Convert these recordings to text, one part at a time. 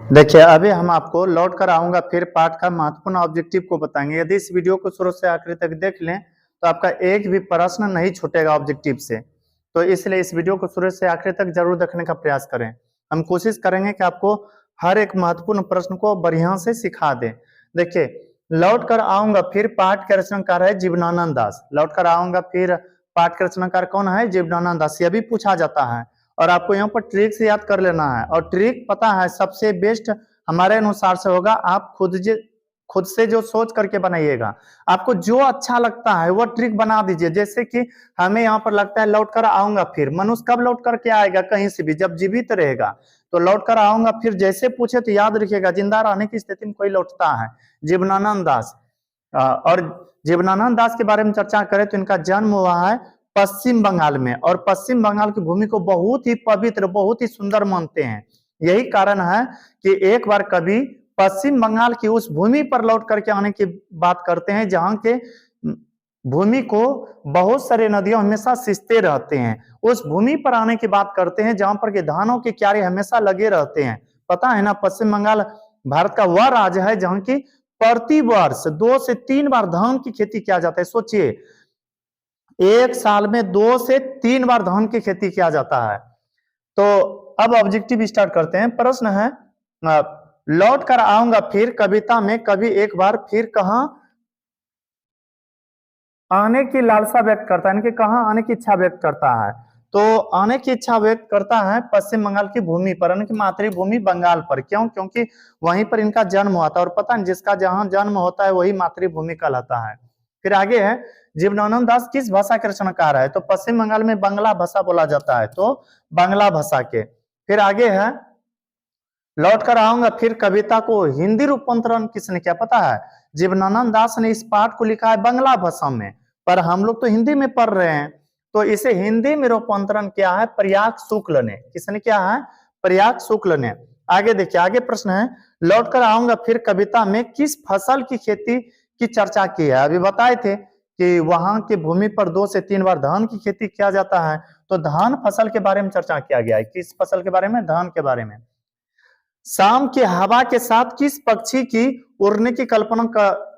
देखिए, अभी हम आपको लौट कर आऊँगा फिर पाठ का महत्वपूर्ण ऑब्जेक्टिव को बताएँगे। यदि इस वीडियो को शुरू से आखिर तक देख लें, तो आपका एक भी प्रश्न नहीं छूटेगा ऑब्जेक्टिव से। तो इसलिए इस वीडियो को शुरू से आखिर तक ज़रूर देखने का प्रयास करें। हम कोशिश करेंगे कि आपको हर एक महत्वपूर्ण प्रश्न को बढ़िया से सिखा दें। देखिए, लौट कर आऊँगा फिर पाठ के रचनाकार है जीवनानंद दास। लौट कर आऊँगा फिर पाठ के रचनाकार कौन है? जीवनानंद दास। यह भी पूछा जाता है। और आपको यहाँ पर ट्रिक से याद कर लेना है। और ट्रिक पता है सबसे बेस्ट हमारे अनुसार से होगा, आप खुद से जो सोच करके बनाइएगा। आपको जो अच्छा लगता है वो ट्रिक बना दीजिए। जैसे कि हमें यहाँ पर लगता है लौट कर आऊंगा फिर, मनुष्य कब लौट करके आएगा? कहीं से भी, जब जीवित रहेगा। तो लौट कर आऊंगा फिर जैसे पूछे तो याद रखिएगा, जिंदा रहने की स्थिति में कोई लौटता है। जीवनानंद दास। और जीवनानंद दास के बारे में चर्चा करें तो इनका जन्म हुआ है पश्चिम बंगाल में। और पश्चिम बंगाल की भूमि को बहुत ही पवित्र, बहुत ही सुंदर मानते हैं। यही कारण है कि एक बार कभी पश्चिम बंगाल की उस भूमि पर लौट करके आने की बात करते हैं, जहां के भूमि को बहुत सारे नदियां हमेशा सिंचते रहते हैं। उस भूमि पर आने की बात करते हैं जहां पर के धानों के क्यारे हमेशा लगे रहते हैं। पता है ना, पश्चिम बंगाल भारत का वह राज्य है जहां की प्रति वर्ष 2 से 3 बार धान की खेती किया जाता है। सोचिए, एक साल में 2 से 3 बार धान की खेती किया जाता है। तो अब ऑब्जेक्टिव स्टार्ट करते हैं। प्रश्न है, लौट कर आऊंगा फिर कविता में कभी एक बार फिर कहां आने की लालसा व्यक्त करता है, यानी कि कहां आने की इच्छा व्यक्त करता है? तो आने की इच्छा व्यक्त करता है पश्चिम बंगाल की भूमि पर, यानी कि मातृभूमि बंगाल पर। क्यों? क्योंकि वहीं पर इनका जन्म हुआ था। और पता नहीं, जिसका जहां जन्म होता है वही मातृभूमि कहलाता है। फिर आगे है, जीवनानंद दास किस भाषा के रचनाकार है? तो पश्चिम बंगाल में बांग्ला भाषा बोला जाता है, तो बांग्ला भाषा के। फिर आगे है, लौट कर आऊंगा फिर कविता को हिंदी रूपांतरण किसने किया? पता है, जीवनानंद दास ने इस पाठ को लिखा है बांग्ला भाषा में, पर हम लोग तो हिंदी में पढ़ रहे हैं। तो इसे हिंदी में रूपांतरण किया है प्रयाग शुक्ल ने। किसने किया है? प्रयाग शुक्ल ने। आगे देखिए, आगे प्रश्न है, लौट कर आऊंगा फिर कविता में किस फसल की खेती की चर्चा की है? अभी बताए थे कि वहां की भूमि पर 2 से 3 बार धान की खेती किया जाता है। तो धान फसल के बारे में चर्चा किया गया है। किस फसल के बारे में? धान के बारे में। शाम की हवा के साथ किस पक्षी की उड़ने की कल्पना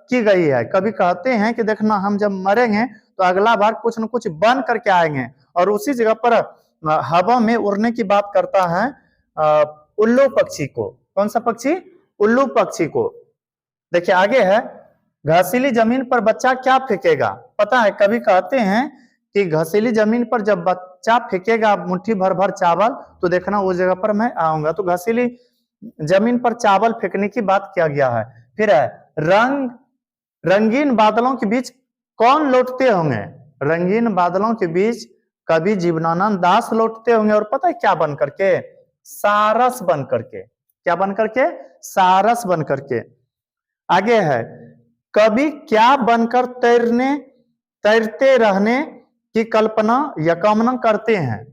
की गई है? कभी कहते हैं कि देखना, हम जब मरेंगे तो अगला बार कुछ न कुछ बन करके आएंगे, और उसी जगह पर हवा में उड़ने की बात करता है उल्लू पक्षी को। कौन सा पक्षी? उल्लू पक्षी को। देखिए आगे है, घसीली जमीन पर बच्चा क्या फेंकेगा? पता है, कभी कहते हैं कि घसीली जमीन पर जब बच्चा फेंकेगा मुट्ठी भर भर चावल, तो देखना उस जगह पर मैं आऊंगा। तो घसीली जमीन पर चावल फेंकने की बात किया गया है। फिर है, रंगीन बादलों के बीच कौन लौटते होंगे? रंगीन बादलों के बीच कभी जीवनानंद दास लौटते होंगे। और पता है क्या बन करके? सारस बन करके। क्या बन करके? सारस बन करके। आगे है, कभी क्या बनकर तैरते रहने की कल्पना या कामना करते हैं?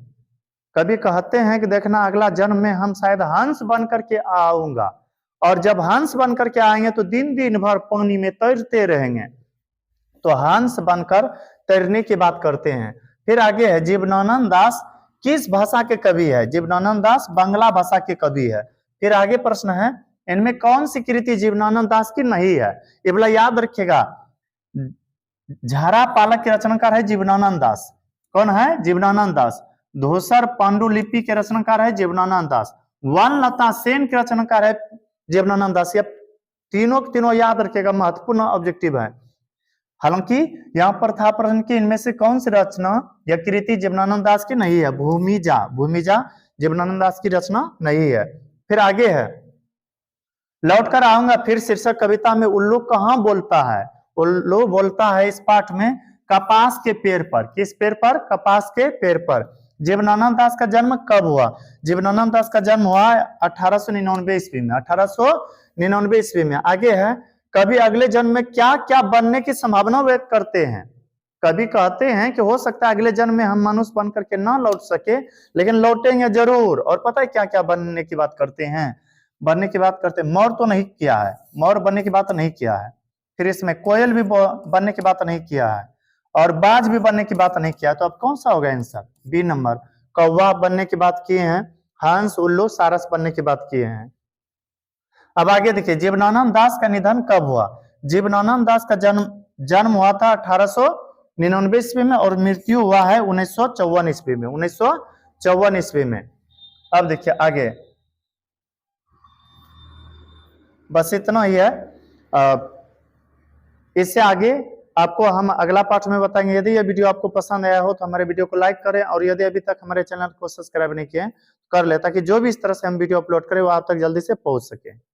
कभी कहते हैं कि देखना, अगला जन्म में हम शायद हंस बन करके आऊंगा, और जब हंस बन करके आएंगे तो दिन दिन भर पानी में तैरते रहेंगे। तो हंस बनकर तैरने की बात करते हैं। फिर आगे है, जीवनानंद दास किस भाषा के कवि है? जीवनानंद दास बांग्ला भाषा के कवि है। फिर आगे प्रश्न है, इनमें कौन सी कृति जीवनानंद दास की नहीं है? ये बोला याद रखिएगा, झारा पालक के रचनाकार है जीवनानंद दास। कौन है? जीवनानंद दास। धूसर पांडुलिपि के रचनाकार है जीवनानंद दास। वन लता सेन के रचनाकार है जीवनानंद दास। ये तीनों याद रखिएगा, महत्वपूर्ण ऑब्जेक्टिव है। हालांकि यहाँ पर था प्रश्न कि इनमें से कौन सी रचना या कृति जीवनानंद दास की नहीं है? भूमिजा जीवनानंद दास की रचना नहीं है। फिर आगे है, लौट कर आऊंगा फिर शीर्षक कविता में उल्लू कहां बोलता है? उल्लू बोलता है इस पाठ में कपास के पेड़ पर। किस पेड़ पर? कपास के पेड़ पर। जीवनानंद दास का जन्म कब हुआ? जीवनानंद दास का जन्म हुआ 1899 ईस्वी में। 1899 ईस्वी में। आगे है, कभी अगले जन्म में क्या क्या बनने की संभावना व्यक्त करते हैं? कभी कहते हैं कि हो सकता है अगले जन्म में हम मनुष्य बन करके ना लौट सके, लेकिन लौटेंगे जरूर। और पता है क्या क्या बनने की बात करते हैं? बनने की बात करते हैं, मोर तो नहीं किया है, मोर बनने की बात नहीं किया है। फिर इसमें कोयल भी बनने की बात नहीं किया है, और बाज भी बनने की बात नहीं किया है। तो अब कौन सा होगा आंसर? बी नंबर, कौवा बनने की बात किए हैं, हंस उल्लू सारस बनने की बात किए हैं। अब आगे देखिए, जीवनानंद दास का निधन कब हुआ? जीवनानंद दास का जन्म हुआ था 1899 ईस्वी में और मृत्यु हुआ है 1954 ईस्वी में, 1954 ईस्वी में। अब देखिए आगे, बस इतना ही है। इससे आगे आपको हम अगला पार्ट में बताएंगे। यदि यह वीडियो आपको पसंद आया हो तो हमारे वीडियो को लाइक करें, और यदि अभी तक हमारे चैनल को सब्सक्राइब नहीं किए कर ले, ताकि जो भी इस तरह से हम वीडियो अपलोड करें वो आप तक जल्दी से पहुंच सके।